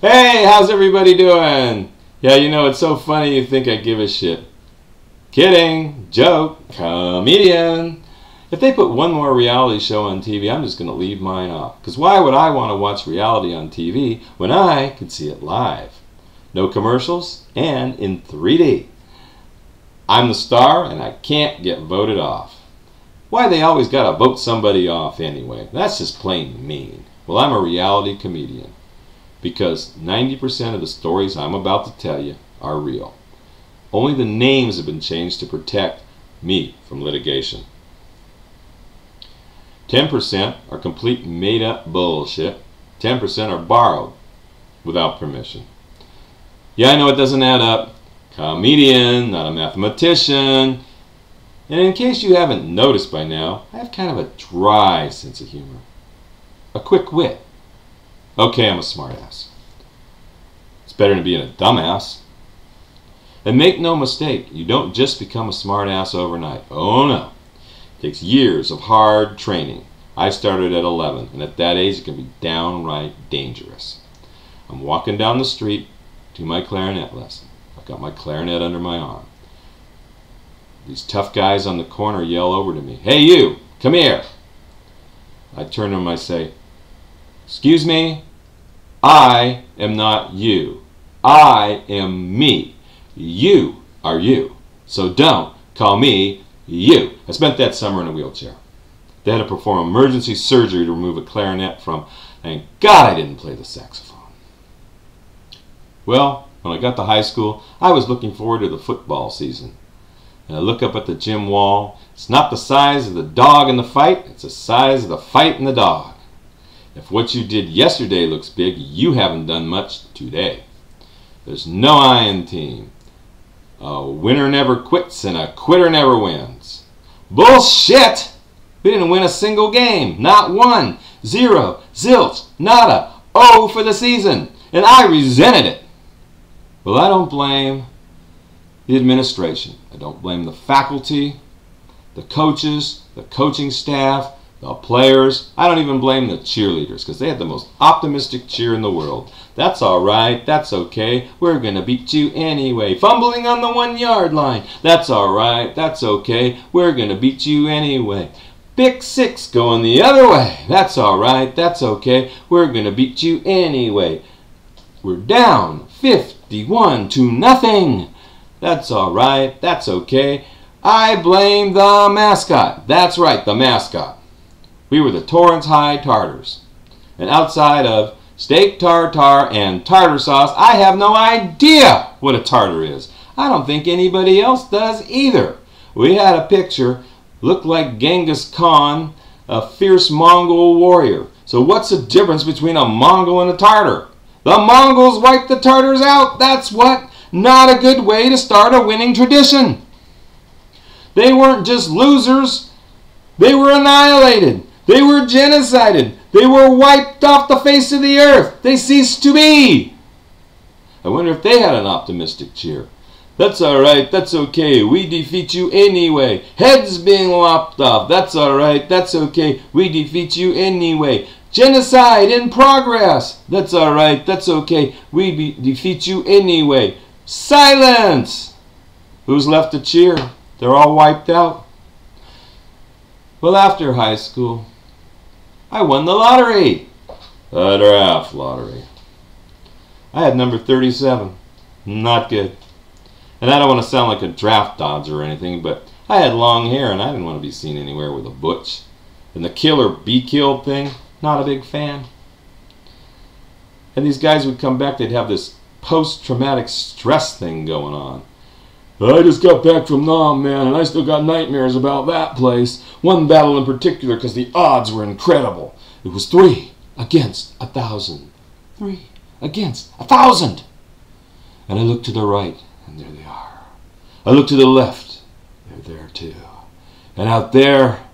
Hey, how's everybody doing? Yeah, you know, it's so funny you think I give a shit. Kidding, joke, comedian. If they put one more reality show on TV, I'm just going to leave mine off. Because why would I want to watch reality on TV when I could see it live? No commercials and in 3D. I'm the star and I can't get voted off. Why they always got to vote somebody off anyway? That's just plain mean. Well, I'm a reality comedian. Because 90% of the stories I'm about to tell you are real. Only the names have been changed to protect me from litigation. 10% are complete made-up bullshit. 10% are borrowed without permission. Yeah, I know it doesn't add up. Comedian, not a mathematician. And in case you haven't noticed by now, I have kind of a dry sense of humor. A quick wit. Okay, I'm a smartass. It's better than being a dumbass. And make no mistake, you don't just become a smartass overnight. Oh no. It takes years of hard training. I started at 11, and at that age it can be downright dangerous. I'm walking down the street to my clarinet lesson. I've got my clarinet under my arm. These tough guys on the corner yell over to me, "Hey you, come here." I turn to them, I say, "Excuse me, I am not you. I am me. You are you. So don't call me you." I spent that summer in a wheelchair. They had to perform emergency surgery to remove a clarinet from. Thank God I didn't play the saxophone. Well, when I got to high school, I was looking forward to the football season. And I look up at the gym wall. It's not the size of the dog in the fight, it's the size of the fight in the dog. If what you did yesterday looks big, you haven't done much today. There's no I in team. A winner never quits and a quitter never wins. Bullshit! We didn't win a single game. Not one. Zero. Zilch. Nada. Oh for the season. And I resented it. Well, I don't blame the administration. I don't blame the faculty, the coaches, the coaching staff, the players. I don't even blame the cheerleaders because they had the most optimistic cheer in the world. That's all right. That's okay. We're going to beat you anyway. Fumbling on the 1 yard line. That's all right. That's okay. We're going to beat you anyway. Pick six going the other way. That's all right. That's okay. We're going to beat you anyway. We're down 51-0. That's all right. That's okay. I blame the mascot. That's right, the mascot. We were the Torrance High Tartars. And outside of steak tartare and tartar sauce, I have no idea what a tartar is. I don't think anybody else does either. We had a picture, looked like Genghis Khan, a fierce Mongol warrior. So what's the difference between a Mongol and a Tartar? The Mongols wiped the Tartars out, that's what. Not a good way to start a winning tradition. They weren't just losers, they were annihilated. They were genocided. They were wiped off the face of the earth. They ceased to be. I wonder if they had an optimistic cheer. That's all right. That's okay. We defeat you anyway. Heads being lopped off. That's all right. That's okay. We defeat you anyway. Genocide in progress. That's all right. That's okay. We defeat you anyway. Silence. Who's left to cheer? They're all wiped out. Well, after high school, I won the lottery. The draft lottery. I had number 37. Not good. And I don't want to sound like a draft dodger or anything, but I had long hair and I didn't want to be seen anywhere with a butch. And the kill or be killed thing, not a big fan. And these guys would come back, they'd have this post-traumatic stress thing going on. I just got back from Nam, man, and I still got nightmares about that place. One battle in particular, because the odds were incredible. It was 3 against 1,000. 3 against 1,000. And I looked to the right, and there they are. I looked to the left, they're there too. And out there,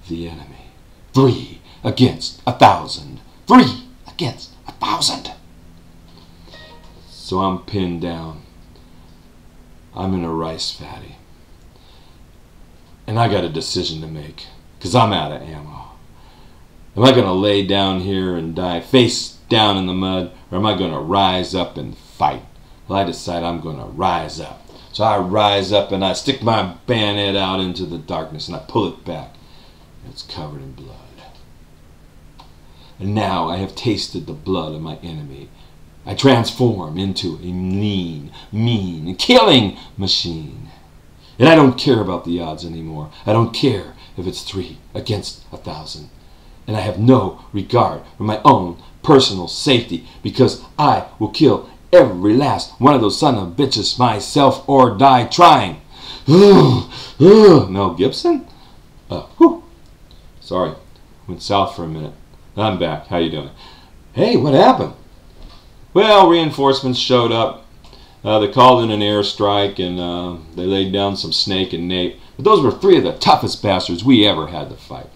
the enemy. 3 against 1,000. 3 against 1,000. So I'm pinned down. I'm in a rice fatty. And I got a decision to make, because I'm out of ammo. Am I going to lay down here and die face down in the mud, or am I going to rise up and fight? Well, I decide I'm going to rise up. So I rise up and I stick my bayonet out into the darkness and I pull it back. It's covered in blood. And now I have tasted the blood of my enemy. I transform into a lean, mean, killing machine. And I don't care about the odds anymore. I don't care if it's 3 against 1,000. And I have no regard for my own personal safety, because I will kill every last one of those son of bitches myself or die trying. Mel Gibson? Sorry, went south for a minute. I'm back. How you doing? Hey, what happened? Well, reinforcements showed up. They called in an airstrike, and they laid down some Snake and Nate. But those were 3 of the toughest bastards we ever had to fight.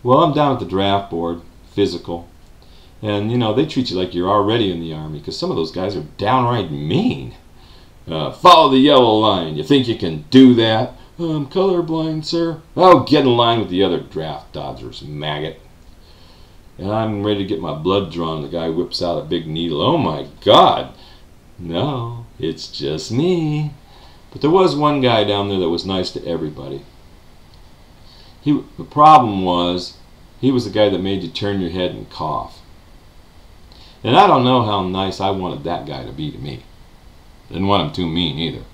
Well, I'm down at the draft board, physical. And, you know, they treat you like you're already in the Army, because some of those guys are downright mean. Follow the yellow line. You think you can do that? I'm colorblind, sir. Oh, get in line with the other draft dodgers, maggot. And I'm ready to get my blood drawn. The guy whips out a big needle. Oh, my God. No, it's just me. But there was one guy down there that was nice to everybody. The problem was, he was the guy that made you turn your head and cough. And I don't know how nice I wanted that guy to be to me. Didn't want him too mean either.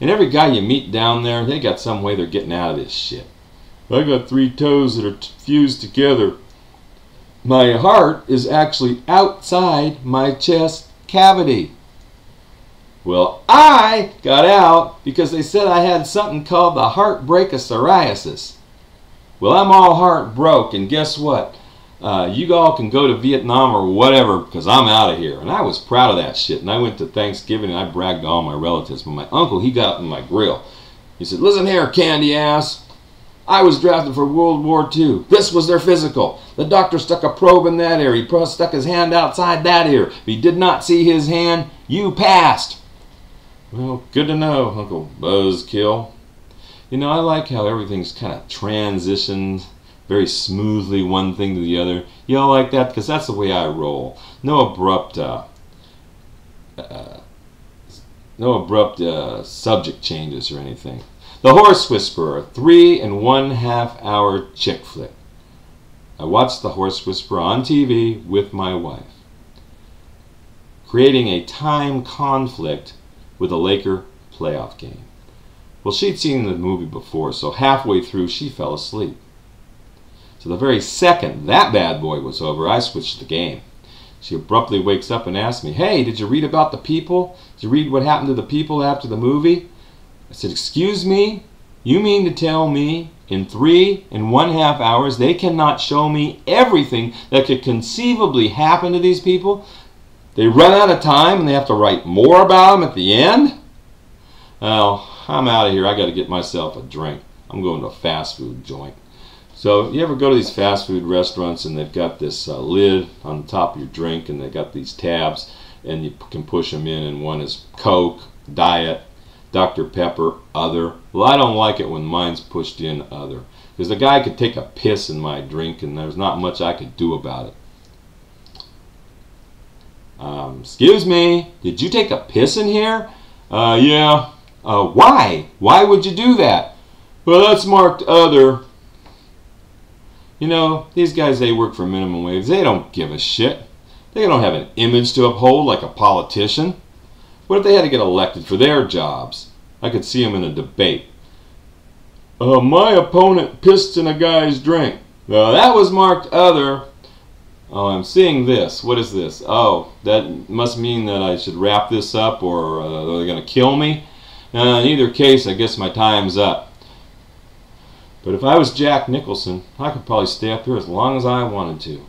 And every guy you meet down there, they got some way they're getting out of this shit. I got 3 toes that are fused together. My heart is actually outside my chest cavity. Well, I got out because they said I had something called the heartbreak of psoriasis. Well, I'm all heart broke, and guess what? You all can go to Vietnam or whatever, because I'm out of here. And I was proud of that shit. And I went to Thanksgiving and I bragged to all my relatives. But my uncle, he got up in my grill. He said, listen here, candy ass. I was drafted for World War II. This was their physical. The doctor stuck a probe in that ear. He stuck his hand outside that ear. If he did not see his hand, you passed. Well, good to know, Uncle Buzzkill. You know, I like how everything's kind of transitioned very smoothly, one thing to the other. You all like that? Because that's the way I roll. No abrupt subject changes or anything. The Horse Whisperer, 3.5 hour chick flick. I watched The Horse Whisperer on TV with my wife, creating a time conflict with a Laker playoff game. Well, she'd seen the movie before, so halfway through she fell asleep. So the very second that bad boy was over, I switched the game. She abruptly wakes up and asks me, hey, did you read about the people? Did you read what happened to the people after the movie? I said, excuse me? You mean to tell me in 3.5 hours they cannot show me everything that could conceivably happen to these people? They run out of time and they have to write more about them at the end? Well, I'm out of here. I got to get myself a drink. I'm going to a fast food joint. So you ever go to these fast food restaurants and they've got this lid on the top of your drink and they've got these tabs and you can push them in, and one is Coke, Diet, Dr. Pepper, Other. Well, I don't like it when mine's pushed in Other, because the guy could take a piss in my drink and there's not much I could do about it. Excuse me, did you take a piss in here? Yeah. Why? Why would you do that? Well, that's marked Other. You know, these guys, they work for minimum wage. They don't give a shit. They don't have an image to uphold like a politician. What if they had to get elected for their jobs? I could see them in a debate. My opponent pissed in a guy's drink. That was marked Other. Oh, I'm seeing this. What is this? Oh, that must mean that I should wrap this up, or are they going to kill me? In either case, I guess my time's up. But if I was Jack Nicholson, I could probably stay up here as long as I wanted to.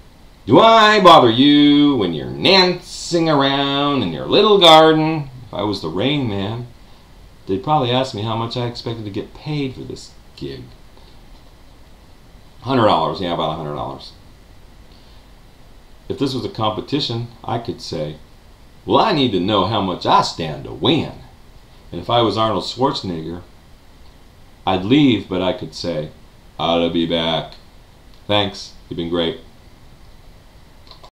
Do I bother you when you're dancing around in your little garden? If I was the Rain Man, they'd probably ask me how much I expected to get paid for this gig. $100, yeah, about $100. If this was a competition, I could say, well, I need to know how much I stand to win. And if I was Arnold Schwarzenegger, I'd leave, but I could say, I'll be back. Thanks, you've been great.